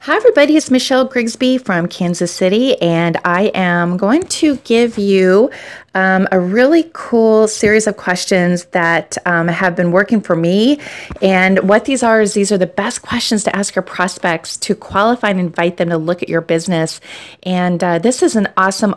Hi, everybody. It's Michelle Grigsby from Kansas City, and I am going to give you a really cool series of questions that have been working for me. And what these are is these are the best questions to ask your prospects to qualify and invite them to look at your business. And this is an awesome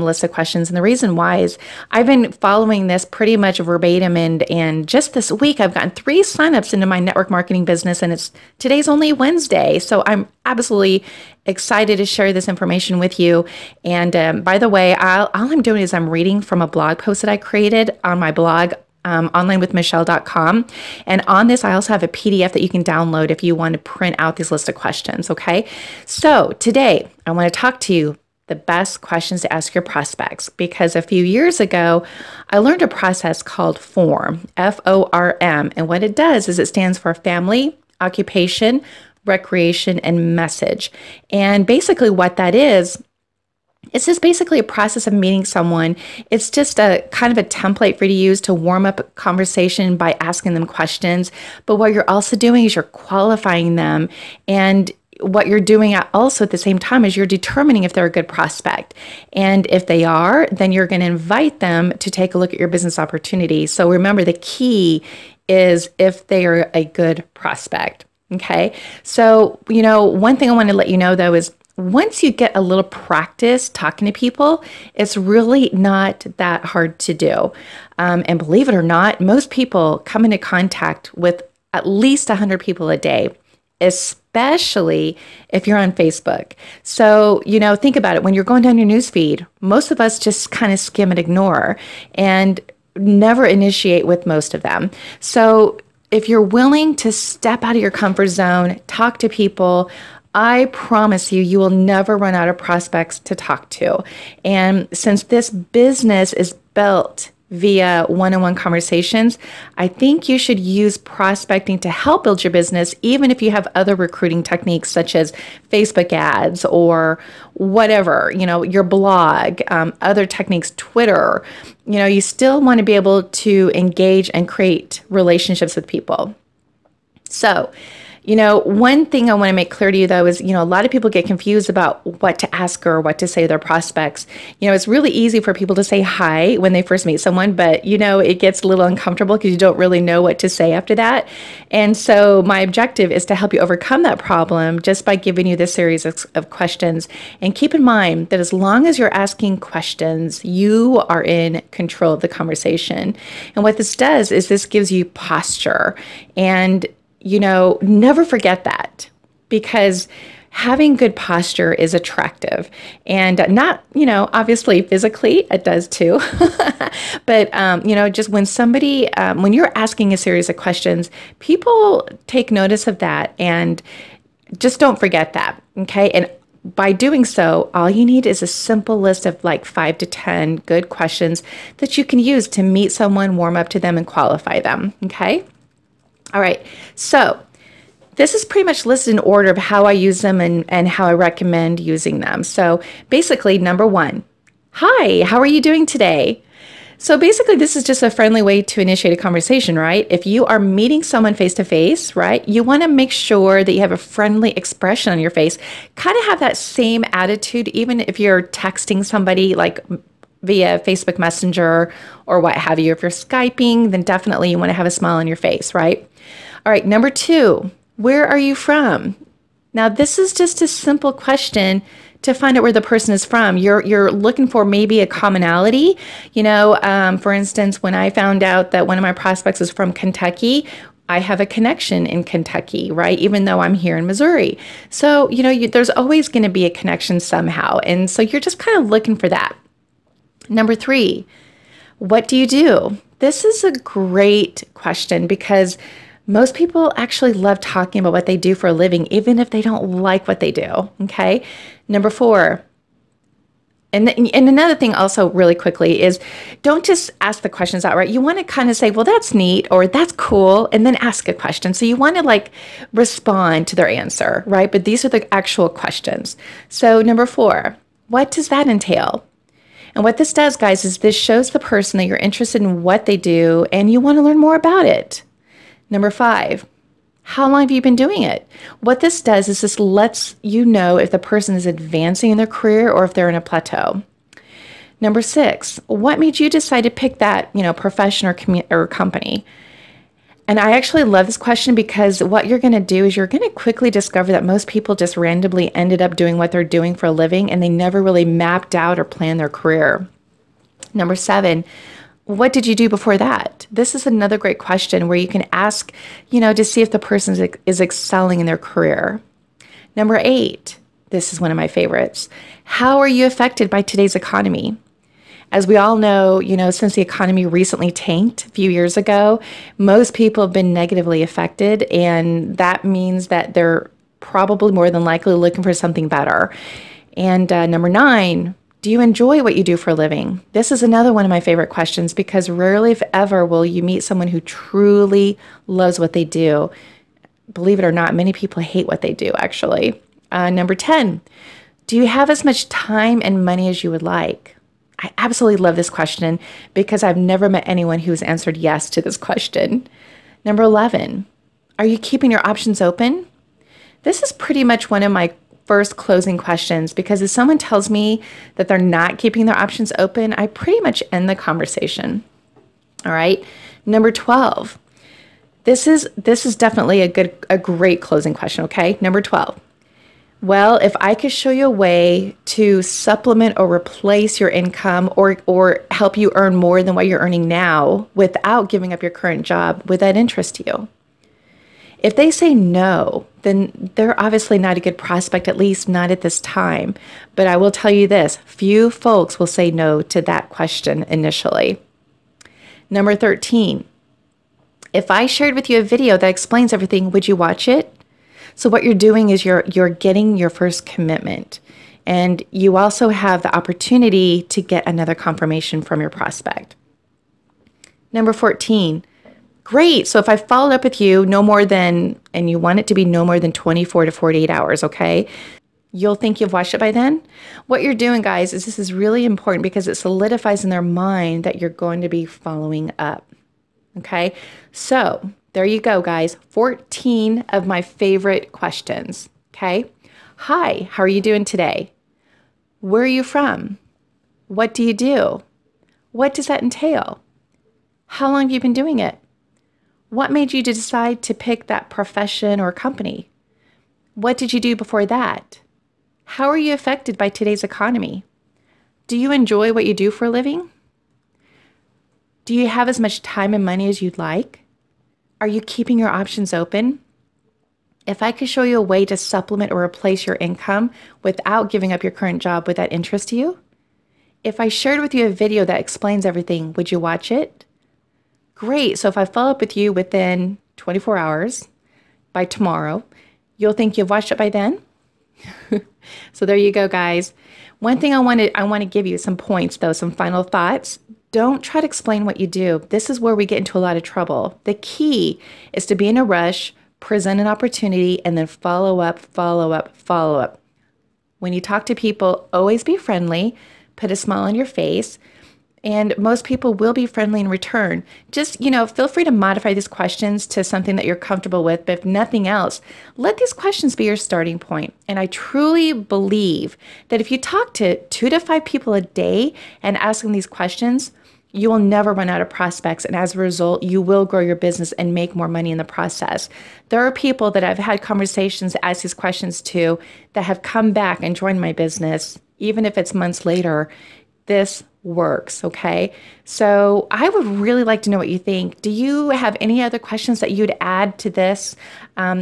list of questions. And the reason why is I've been following this pretty much verbatim, and just this week I've gotten 3 signups into my network marketing business, and today's only Wednesday. So I'm absolutely excited to share this information with you. And by the way, all I'm doing is I'm reading from a blog post that I created on my blog, onlinewithmichelle.com. And on this, I also have a PDF that you can download if you want to print out these list of questions. Okay. So today I want to talk to you the best questions to ask your prospects, because a few years ago, I learned a process called FORM, FORM. And what it does is it stands for family, occupation, recreation, and message. And basically what that is, it's just basically a process of meeting someone. It's just a kind of a template for you to use to warm up a conversation by asking them questions. But what you're also doing is you're qualifying them. And what you're doing also at the same time is you're determining if they're a good prospect. And if they are, then you're going to invite them to take a look at your business opportunity. So remember, the key is if they are a good prospect. Okay. So, one thing I want to let you know though is once you get a little practice talking to people, it's really not that hard to do. And believe it or not, most people come into contact with at least 100 people a day, especially if you're on Facebook. So, think about it. When you're going down your newsfeed, most of us just kind of skim and ignore and never initiate with most of them. So if you're willing to step out of your comfort zone, talk to people, I promise you, you will never run out of prospects to talk to. And since this business is built via one-on-one conversations, I think you should use prospecting to help build your business, even if you have other recruiting techniques such as Facebook ads or whatever, your blog, other techniques, Twitter. You still want to be able to engage and create relationships with people. So, one thing I want to make clear to you, though, is, a lot of people get confused about what to ask or what to say to their prospects. It's really easy for people to say hi when they first meet someone, but, it gets a little uncomfortable because you don't really know what to say after that. And so my objective is to help you overcome that problem just by giving you this series of questions. And keep in mind that as long as you're asking questions, you are in control of the conversation. And what this does is this gives you posture. And never forget that, because having good posture is attractive, and not, obviously physically it does too. But, just when you're asking a series of questions, people take notice of that, and just don't forget that. Okay. And by doing so, all you need is a simple list of like 5 to 10 good questions that you can use to meet someone, warm up to them, and qualify them. Okay. All right, so this is pretty much listed in order of how I use them and how I recommend using them. So basically, number 1, hi, how are you doing today? So basically, this is just a friendly way to initiate a conversation, right? If you are meeting someone face to face, right, you want to make sure that you have a friendly expression on your face, kind of have that same attitude, even if you're texting somebody like via Facebook Messenger or what have you. If you're Skyping, then definitely you want to have a smile on your face, right? All right, number 2, where are you from? Now, this is just a simple question to find out where the person is from. You're looking for maybe a commonality. For instance, when I found out that one of my prospects is from Kentucky, I have a connection in Kentucky, right? Even though I'm here in Missouri. So, there's always going to be a connection somehow. And so you're just kind of looking for that. Number 3, what do you do? This is a great question because most people actually love talking about what they do for a living, even if they don't like what they do. Okay. Number 4, and another thing also really quickly is don't just ask the questions outright. You want to kind of say, well, that's neat or that's cool, and then ask a question. So you want to respond to their answer, right? But these are the actual questions. So number 4, what does that entail? And what this does, guys, is this shows the person that you're interested in what they do and you want to learn more about it. Number 5, How long have you been doing it? What this does is this lets you know if the person is advancing in their career or if they're in a plateau. Number 6, what made you decide to pick that, profession or company? And I actually love this question because what you're going to do is you're going to quickly discover that most people just randomly ended up doing what they're doing for a living and they never really mapped out or planned their career. Number 7, what did you do before that? This is another great question where you can ask, to see if the person is excelling in their career. Number 8, this is one of my favorites. How are you affected by today's economy? As we all know, since the economy recently tanked a few years ago, most people have been negatively affected, and that means that they're probably more than likely looking for something better. And number 9, do you enjoy what you do for a living? This is another one of my favorite questions because rarely, if ever, will you meet someone who truly loves what they do. Believe it or not, many people hate what they do, actually. Number 10, do you have as much time and money as you would like? I absolutely love this question because I've never met anyone who's answered yes to this question. Number 11, are you keeping your options open? This is pretty much one of my first closing questions because if someone tells me that they're not keeping their options open, I pretty much end the conversation. All right. Number 12, this is definitely a great closing question. Okay. Number 12. Well, if I could show you a way to supplement or replace your income or help you earn more than what you're earning now without giving up your current job, would that interest you? If they say no, then they're obviously not a good prospect, at least not at this time. But I will tell you this, few folks will say no to that question initially. Number 13, if I shared with you a video that explains everything, would you watch it? So what you're doing is you're getting your first commitment, and you also have the opportunity to get another confirmation from your prospect. Number 14, great. So if I followed up with you and you want it to be no more than 24 to 48 hours, okay? You'll think you've watched it by then. What you're doing, guys, is this is really important because it solidifies in their mind that you're going to be following up, okay? So there you go, guys. 14 of my favorite questions. Okay. Hi, how are you doing today? Where are you from? What do you do? What does that entail? How long have you been doing it? What made you decide to pick that profession or company? What did you do before that? How are you affected by today's economy? Do you enjoy what you do for a living? Do you have as much time and money as you'd like? Are you keeping your options open? If I could show you a way to supplement or replace your income without giving up your current job, would that interest you? If I shared with you a video that explains everything, would you watch it? Great. So if I follow up with you within 24 hours, by tomorrow, you'll think you've watched it by then? So there you go, guys. One thing I want to give you some points, though, some final thoughts. Don't try to explain what you do. This is where we get into a lot of trouble. The key is to be in a rush, present an opportunity, and then follow up, follow up, follow up. When you talk to people, always be friendly, put a smile on your face, and most people will be friendly in return. Just, feel free to modify these questions to something that you're comfortable with, but if nothing else, let these questions be your starting point. And I truly believe that if you talk to 2 to 5 people a day and ask them these questions, you will never run out of prospects. And as a result, you will grow your business and make more money in the process. There are people that I've had conversations, ask these questions to, that have come back and joined my business, even if it's months later. This works, okay? So I would really like to know what you think. Do you have any other questions that you'd add to this? Head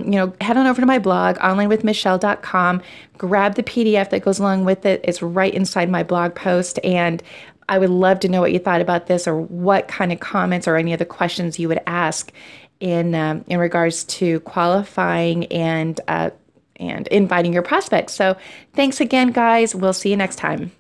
on over to my blog, onlinewithmichelle.com, grab the PDF that goes along with it. It's right inside my blog post, and I would love to know what you thought about this or what kind of comments or any other questions you would ask in regards to qualifying and inviting your prospects. So thanks again, guys. We'll see you next time.